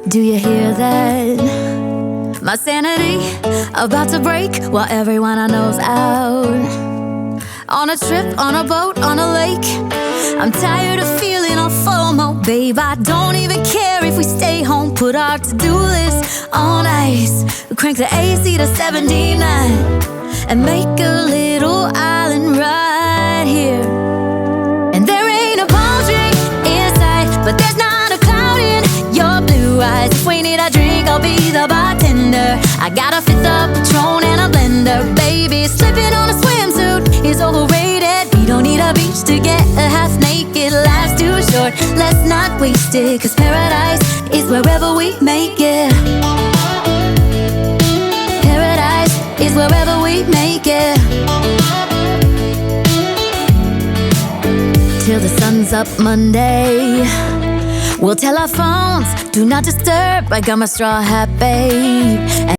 Do you hear that? My sanity about to break while everyone I know's out. On a trip, on a boat, on a lake. I'm tired of feeling all FOMO. Babe, I don't even care if we stay home. Put our to-do list on ice. Crank the AC to 79 and make a little island right here. And there ain't a palm tree in sight, but there's not a cloud in your blue eyes. If we need a drink, I'll be the bartender. I got a fifth of Patron and a blender. Baby, slipping on a swimsuit is overrated. We don't need a beach to get a half naked. Life's too short, let's not waste it. Cause paradise is wherever we make it. Paradise is wherever we make it. Till the sun's up Monday, we'll tell our phones, do not disturb. I got my straw hat, babe.